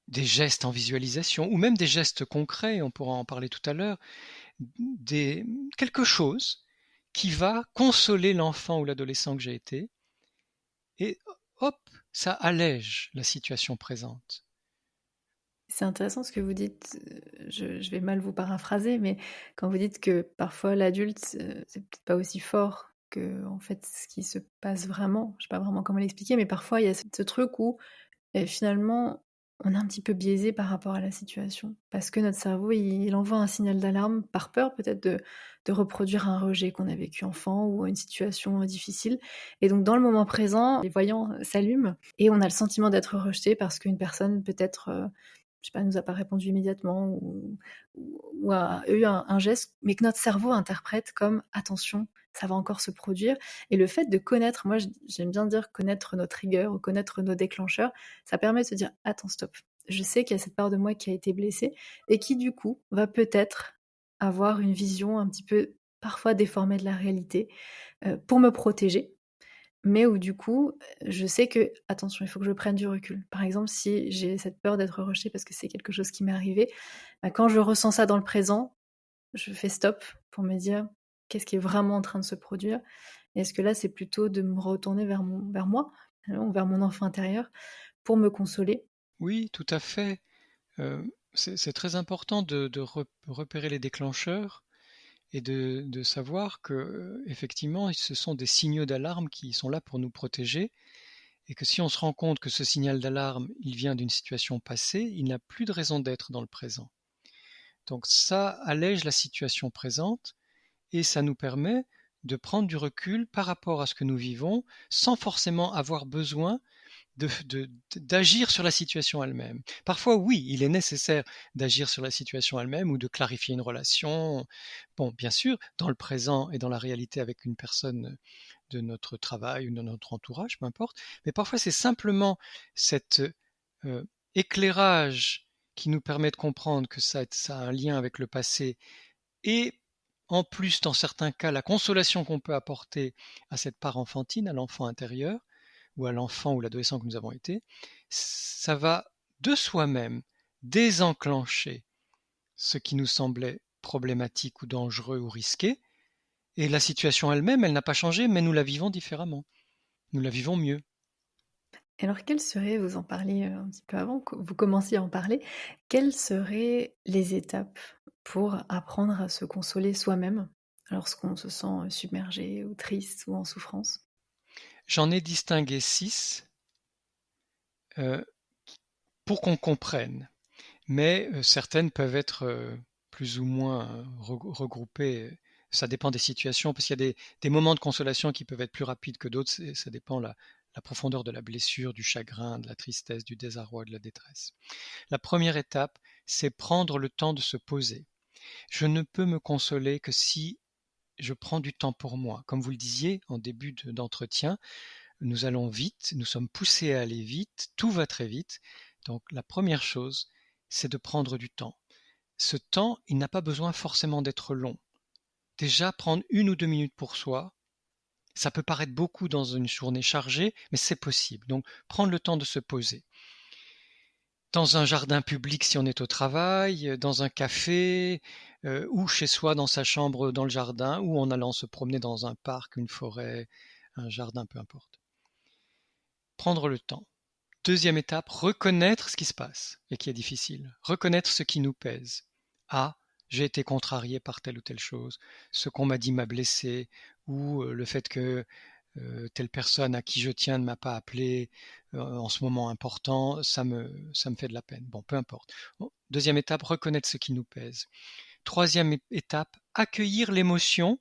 des gestes en visualisation ou même des gestes concrets, on pourra en parler tout à l'heure, quelque chose qui va consoler l'enfant ou l'adolescent que j'ai été et hop, ça allège la situation présente. C'est intéressant ce que vous dites, je vais mal vous paraphraser, mais quand vous dites que parfois l'adulte, c'est peut-être pas aussi fort que en fait ce qui se passe vraiment. Je sais pas vraiment comment l'expliquer, mais parfois il y a ce truc où, finalement, on est un petit peu biaisé par rapport à la situation. Parce que notre cerveau, il envoie un signal d'alarme par peur peut-être de reproduire un rejet qu'on a vécu enfant ou une situation, difficile et donc dans le moment présent, les voyants, s'allument et on a le sentiment d'être rejeté parce qu'une personne peut-être, je sais pas, nous a pas répondu immédiatement ou a eu un geste, mais que notre cerveau interprète comme: «Attention, ça va encore se produire» et le fait de connaître, moi j'aime bien dire connaître nos triggers ou connaître nos déclencheurs, ça permet de se dire: «Attends, stop, je sais qu'il y a cette part de moi qui a été blessée» et qui du coup va peut-être avoir une vision un petit peu parfois déformée de la réalité, pour me protéger mais où du coup, je sais que, attention, il faut que je prenne du recul. Par exemple, si j'ai cette peur d'être rejetée parce que c'est quelque chose qui m'est arrivé, bah, quand je ressens ça dans le présent, je fais stop pour me dire: «Qu'est-ce qui est vraiment en train de se produire?» et est-ce que là, c'est plutôt de me retourner vers moi, ou vers mon enfant intérieur pour me consoler? Oui, tout à fait. C'est très important de repérer les déclencheurs et de savoir que effectivement, ce sont des signaux d'alarme qui sont là pour nous protéger et que si on se rend compte que ce signal d'alarme, il vient d'une situation passée, il n'a plus de raison d'être dans le présent. Donc ça allège la situation présente et ça nous permet de prendre du recul par rapport à ce que nous vivons sans forcément avoir besoin d'agir sur la situation elle-même. Parfois, oui, il est nécessaire d'agir sur la situation elle-même ou de clarifier une relation. Bon, bien sûr, dans le présent et dans la réalité avec une personne de notre travail ou de notre entourage, peu importe. Mais parfois, c'est simplement cet éclairage qui nous permet de comprendre que ça a un lien avec le passé et en plus, dans certains cas, la consolation qu'on peut apporter à cette part enfantine, à l'enfant intérieur, ou à l'enfant ou l'adolescent que nous avons été, ça va de soi-même désenclencher ce qui nous semblait problématique ou dangereux ou risqué, et la situation elle-même, elle n'a pas changé, mais nous la vivons différemment. Nous la vivons mieux. Et alors quelles seraient, vous en parliez, un petit peu avant, que vous commenciez à en parler, quelles seraient les étapes pour apprendre à se consoler soi-même lorsqu'on se sent, submergé ou triste ou en souffrance? J'en ai distingué 6 euh, pour qu'on comprenne, mais certaines peuvent être plus ou moins regroupées Ça dépend des situations, parce qu'il y a des moments de consolation qui peuvent être plus rapides que d'autres. Ça dépend la profondeur de la blessure, du chagrin, de la tristesse, du désarroi, de la détresse. La première étape, c'est prendre le temps de se poser. Je ne peux me consoler que si je prends du temps pour moi. Comme vous le disiez en début d'entretien, nous allons vite, nous sommes poussés à aller vite, tout va très vite. Donc la première chose, c'est de prendre du temps. Ce temps, il n'a pas besoin forcément d'être long. Déjà, prendre 1 ou 2 minutes pour soi, ça peut paraître beaucoup dans une journée chargée, mais c'est possible. Donc prendre le temps de se poser. Dans un jardin public si on est au travail, dans un café, ou chez soi dans sa chambre dans le jardin, ou en allant se promener dans un parc, une forêt, un jardin, peu importe. Prendre le temps. Deuxième étape, reconnaître ce qui se passe et qui est difficile. Reconnaître ce qui nous pèse. Ah, j'ai été contrarié par telle ou telle chose, ce qu'on m'a dit m'a blessé, ou le fait que telle personne à qui je tiens ne m'a pas appelé en ce moment important, ça me fait de la peine. Bon, peu importe. Bon, deuxième étape, reconnaître ce qui nous pèse. Troisième étape, accueillir l'émotion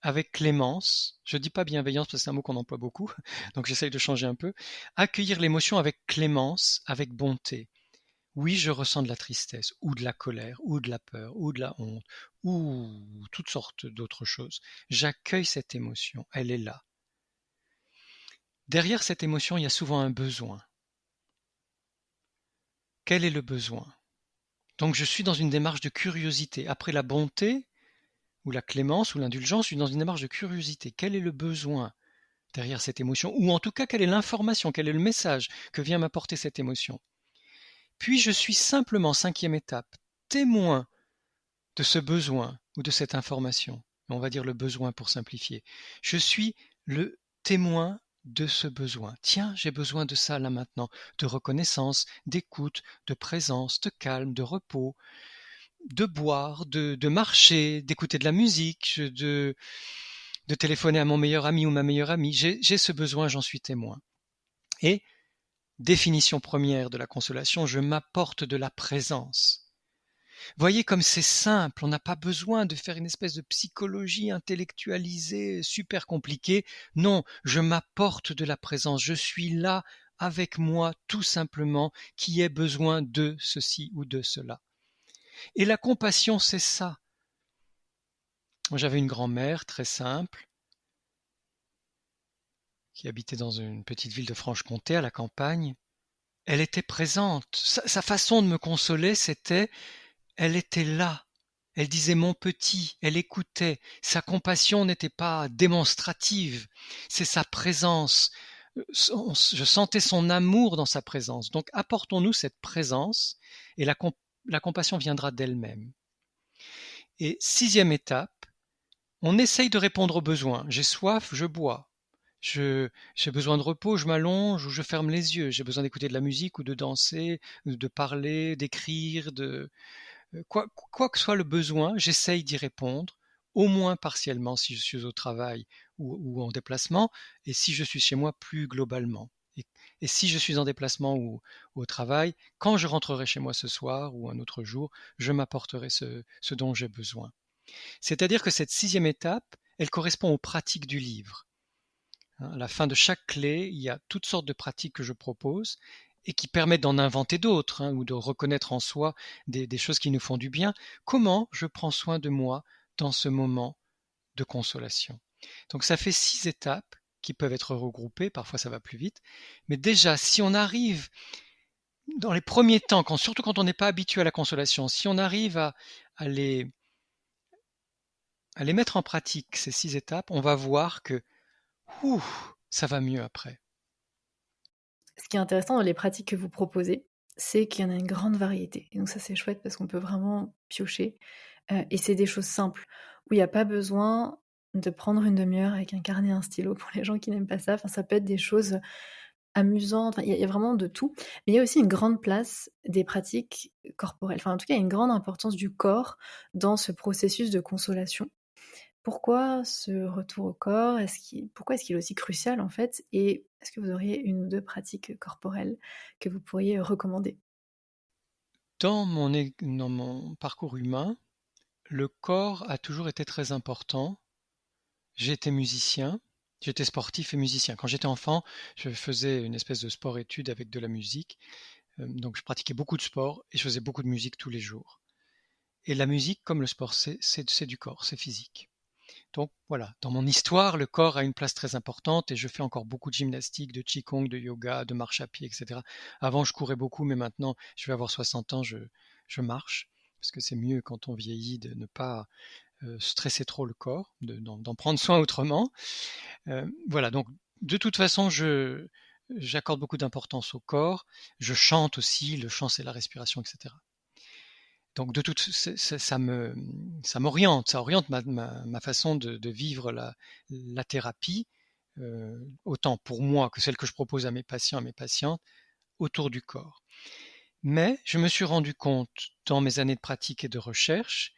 avec clémence. Je dis pas bienveillance parce que c'est un mot qu'on emploie beaucoup, donc j'essaye de changer un peu. Accueillir l'émotion avec clémence, avec bonté. Oui, je ressens de la tristesse, ou de la colère, ou de la peur, ou de la honte, ou toutes sortes d'autres choses. J'accueille cette émotion, elle est là. Derrière cette émotion, il y a souvent un besoin. Quel est le besoin? Donc je suis dans une démarche de curiosité. Après la bonté, ou la clémence, ou l'indulgence, je suis dans une démarche de curiosité. Quel est le besoin derrière cette émotion? Ou en tout cas, quelle est l'information, quel est le message que vient m'apporter cette émotion? Puis je suis simplement, cinquième étape, témoin de ce besoin ou de cette information. On va dire le besoin pour simplifier. Je suis le témoin de ce besoin. Tiens, j'ai besoin de ça là maintenant, de reconnaissance, d'écoute, de présence, de calme, de repos, de boire, de marcher, d'écouter de la musique, de téléphoner à mon meilleur ami ou ma meilleure amie. J'ai ce besoin, j'en suis témoin. Et définition première de la consolation, je m'apporte de la présence. Voyez comme c'est simple, on n'a pas besoin de faire une espèce de psychologie intellectualisée super compliquée. Non, je m'apporte de la présence, je suis là avec moi tout simplement qui ait besoin de ceci ou de cela. Et la compassion, c'est ça. Moi, j'avais une grand-mère très simple qui habitait dans une petite ville de Franche-Comté à la campagne. Elle était présente. Sa façon de me consoler, c'était elle était là. Elle disait mon petit, elle écoutait. Sa compassion n'était pas démonstrative, c'est sa présence. Je sentais son amour dans sa présence. Donc apportons-nous cette présence et la compassion viendra d'elle-même. Et sixième étape, on essaye de répondre aux besoins. J'ai soif, je bois. J'ai besoin de repos, je m'allonge ou je ferme les yeux. J'ai besoin d'écouter de la musique ou de danser, de parler, d'écrire, quoi que soit le besoin, j'essaye d'y répondre, au moins partiellement si je suis au travail ou en déplacement, et si je suis chez moi plus globalement. Et si je suis en déplacement ou au travail, quand je rentrerai chez moi ce soir ou un autre jour, je m'apporterai ce dont j'ai besoin. C'est-à-dire que cette sixième étape, elle correspond aux pratiques du livre. À la fin de chaque clé, il y a toutes sortes de pratiques que je propose et qui permettent d'en inventer d'autres ou de reconnaître en soi des choses qui nous font du bien. Comment je prends soin de moi dans ce moment de consolation? Donc ça fait 6 étapes qui peuvent être regroupées, parfois ça va plus vite, mais déjà si on arrive dans les premiers temps, surtout quand on n'est pas habitué à la consolation, si on arrive à les, à les mettre en pratique, ces 6 étapes, on va voir que ça va mieux après. Ce qui est intéressant dans les pratiques que vous proposez, c'est qu'il y en a une grande variété. Et donc ça, c'est chouette parce qu'on peut vraiment piocher. Et c'est des choses simples, où il n'y a pas besoin de prendre une demi-heure avec un carnet et un stylo pour les gens qui n'aiment pas ça. Enfin, ça peut être des choses amusantes. Enfin, il y a vraiment de tout. Mais il y a aussi une grande place des pratiques corporelles. Enfin, en tout cas, il y a une grande importance du corps dans ce processus de consolation. Pourquoi ce retour au corps? Pourquoi est-ce qu'il est aussi crucial en fait? Et est-ce que vous auriez une ou deux pratiques corporelles que vous pourriez recommander? Dans mon parcours humain, le corps a toujours été très important. J'ai été musicien, j'étais sportif et musicien. Quand j'étais enfant, je faisais une espèce de sport-études avec de la musique. Donc je pratiquais beaucoup de sport et je faisais beaucoup de musique tous les jours. Et la musique, comme le sport, c'est du corps, c'est physique. Donc voilà, dans mon histoire, le corps a une place très importante et je fais encore beaucoup de gymnastique, de qigong, de yoga, de marche à pied, etc. Avant, je courais beaucoup, mais maintenant, je vais avoir 60 ans, je marche, parce que c'est mieux quand on vieillit de ne pas stresser trop le corps, d'en prendre soin autrement. Voilà, donc de toute façon, j'accorde beaucoup d'importance au corps. Je chante aussi, le chant c'est la respiration, etc. Donc de toute, ça m'oriente, ça oriente ma façon de vivre la thérapie, autant pour moi que celle que je propose à mes patients, à mes patientes, autour du corps. Mais je me suis rendu compte dans mes années de pratique et de recherche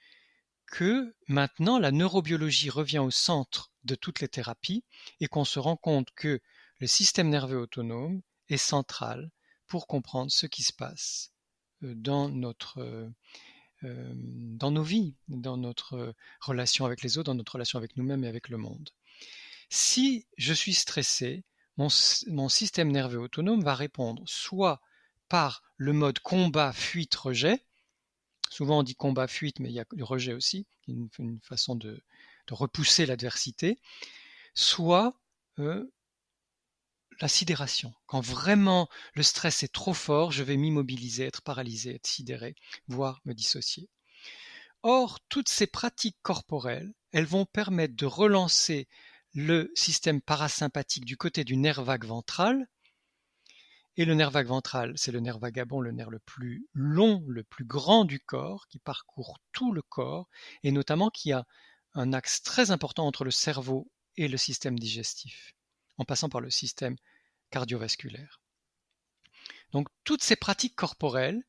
que maintenant la neurobiologie revient au centre de toutes les thérapies et qu'on se rend compte que le système nerveux autonome est central pour comprendre ce qui se passe dans dans nos vies, dans notre relation avec les autres, dans notre relation avec nous-mêmes et avec le monde. Si je suis stressé, mon système nerveux autonome va répondre soit par le mode combat, fuite, rejet. Souvent on dit combat, fuite, mais il y a le rejet aussi, qui est une façon de repousser l'adversité. Soit la sidération. Quand vraiment le stress est trop fort, je vais m'immobiliser, être paralysé, être sidéré, voire me dissocier. Or, toutes ces pratiques corporelles, elles vont permettre de relancer le système parasympathique du côté du nerf vague ventral. Et le nerf vague ventral, c'est le nerf vagabond, le nerf le plus long, le plus grand du corps, qui parcourt tout le corps, et notamment qui a un axe très important entre le cerveau et le système digestif, en passant par le système cardiovasculaire. Donc toutes ces pratiques corporelles,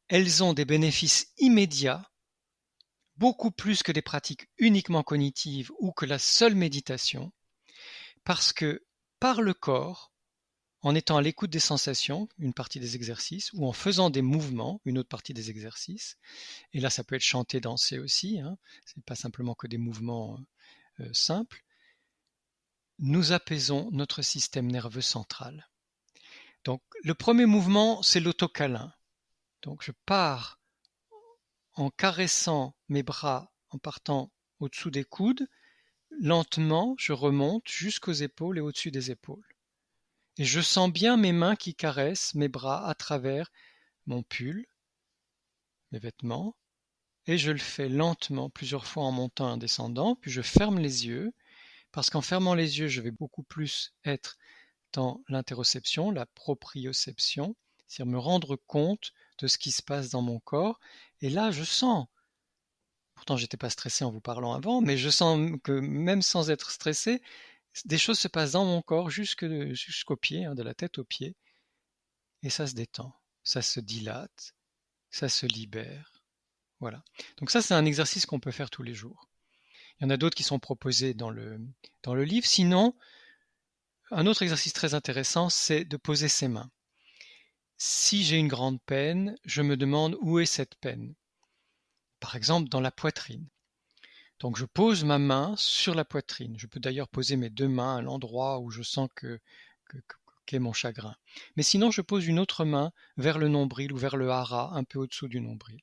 elles ont des bénéfices immédiats, beaucoup plus que des pratiques uniquement cognitives ou que la seule méditation, parce que par le corps, en étant à l'écoute des sensations, une partie des exercices, ou en faisant des mouvements, une autre partie des exercices, et là ça peut être chanter, danser aussi, c'est pas simplement que des mouvements simples, nous apaisons notre système nerveux central. Donc le premier mouvement, c'est l'autocâlin. Donc je pars en caressant mes bras, en partant au-dessous des coudes, lentement, je remonte jusqu'aux épaules et au-dessus des épaules. Et je sens bien mes mains qui caressent mes bras à travers mon pull, mes vêtements, et je le fais lentement, plusieurs fois en montant et en descendant, puis je ferme les yeux, parce qu'en fermant les yeux, je vais beaucoup plus être dans l'interoception, la proprioception, c'est-à-dire me rendre compte de ce qui se passe dans mon corps, et là je sens, pourtant j'étais pas stressé en vous parlant avant, mais je sens que même sans être stressé, des choses se passent dans mon corps jusqu'aux pieds, de la tête aux pieds, et ça se détend, ça se dilate, ça se libère. Voilà. Donc ça, c'est un exercice qu'on peut faire tous les jours. Il y en a d'autres qui sont proposés dans le livre. Sinon, un autre exercice très intéressant, c'est de poser ses mains. Si j'ai une grande peine, je me demande où est cette peine. Par exemple, dans la poitrine. Donc je pose ma main sur la poitrine. Je peux d'ailleurs poser mes deux mains à l'endroit où je sens qu'est mon chagrin. Mais sinon, je pose une autre main vers le nombril ou vers le hara, un peu au-dessous du nombril.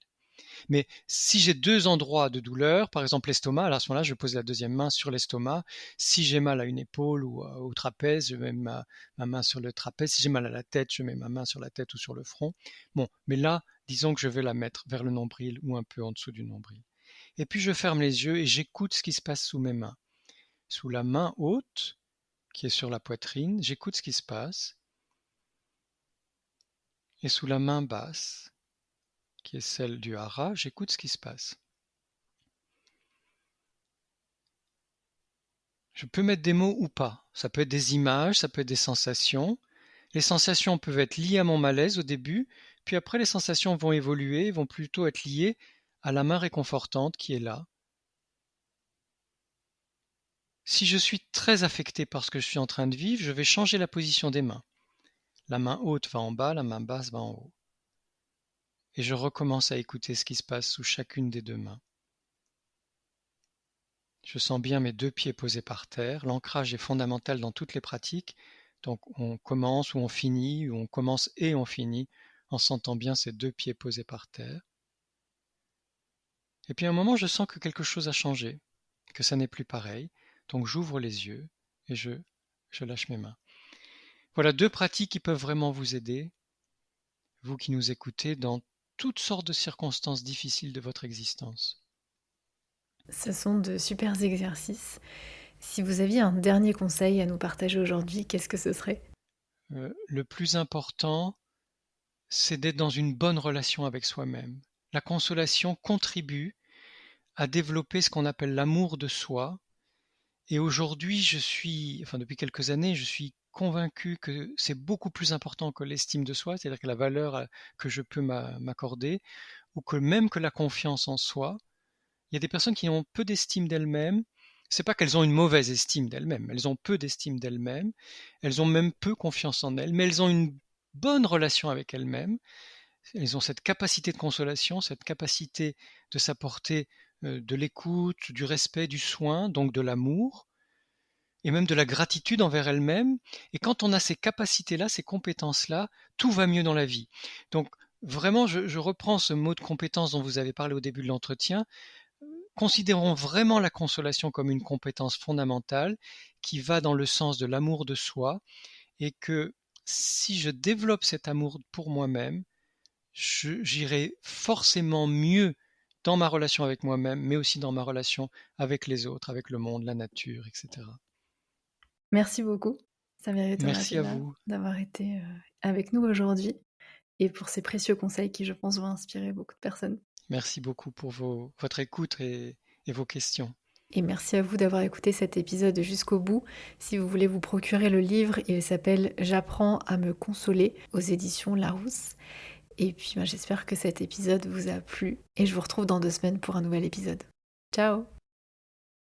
Mais si j'ai deux endroits de douleur, par exemple l'estomac, alors à ce moment-là, je vais poser la deuxième main sur l'estomac. Si j'ai mal à une épaule ou au trapèze, je mets ma main sur le trapèze. Si j'ai mal à la tête, je mets ma main sur la tête ou sur le front. Bon, mais là, disons que je vais la mettre vers le nombril ou un peu en dessous du nombril. Et puis je ferme les yeux et j'écoute ce qui se passe sous mes mains. Sous la main haute, qui est sur la poitrine, j'écoute ce qui se passe. Et sous la main basse, qui est celle du hara, j'écoute ce qui se passe. Je peux mettre des mots ou pas. Ça peut être des images, ça peut être des sensations. Les sensations peuvent être liées à mon malaise au début, puis après les sensations vont évoluer, vont plutôt être liées à la main réconfortante qui est là. Si je suis très affecté par ce que je suis en train de vivre, je vais changer la position des mains. La main haute va en bas, la main basse va en haut. Et je recommence à écouter ce qui se passe sous chacune des deux mains. Je sens bien mes 2 pieds posés par terre. L'ancrage est fondamental dans toutes les pratiques. Donc on commence ou on finit, ou on commence et on finit en sentant bien ces 2 pieds posés par terre. Et puis à un moment, je sens que quelque chose a changé, que ça n'est plus pareil. Donc j'ouvre les yeux et je lâche mes mains. Voilà 2 pratiques qui peuvent vraiment vous aider, vous qui nous écoutez, dans toutes sortes de circonstances difficiles de votre existence. Ce sont de super exercices. Si vous aviez un dernier conseil à nous partager aujourd'hui, qu'est-ce que ce serait? Le plus important, c'est d'être dans une bonne relation avec soi-même. La consolation contribue à développer ce qu'on appelle l'amour de soi. Et aujourd'hui, depuis quelques années, je suis convaincu que c'est beaucoup plus important que l'estime de soi, c'est-à-dire que la valeur que je peux m'accorder, ou que même que la confiance en soi. Il y a des personnes qui ont peu d'estime d'elles-mêmes. C'est pas qu'elles ont une mauvaise estime d'elles-mêmes, elles ont peu d'estime d'elles-mêmes, elles ont même peu confiance en elles, mais elles ont une bonne relation avec elles-mêmes. Elles ont cette capacité de consolation, cette capacité de s'apporter de l'écoute, du respect, du soin, donc de l'amour, et même de la gratitude envers elles-mêmes. Et quand on a ces capacités-là, ces compétences-là, tout va mieux dans la vie. Donc vraiment, je reprends ce mot de compétence dont vous avez parlé au début de l'entretien. Considérons vraiment la consolation comme une compétence fondamentale qui va dans le sens de l'amour de soi, et que si je développe cet amour pour moi-même, j'irai forcément mieux dans ma relation avec moi-même, mais aussi dans ma relation avec les autres, avec le monde, la nature, etc. Merci beaucoup, Saverio Merci à Tomasella, vous. d'avoir été avec nous aujourd'hui et pour ces précieux conseils qui, je pense, vont inspirer beaucoup de personnes. Merci beaucoup pour votre écoute et vos questions. Et merci à vous d'avoir écouté cet épisode jusqu'au bout. Si vous voulez vous procurer le livre, il s'appelle J'apprends à me consoler aux éditions Larousse. Et puis j'espère que cet épisode vous a plu et je vous retrouve dans 2 semaines pour un nouvel épisode. Ciao!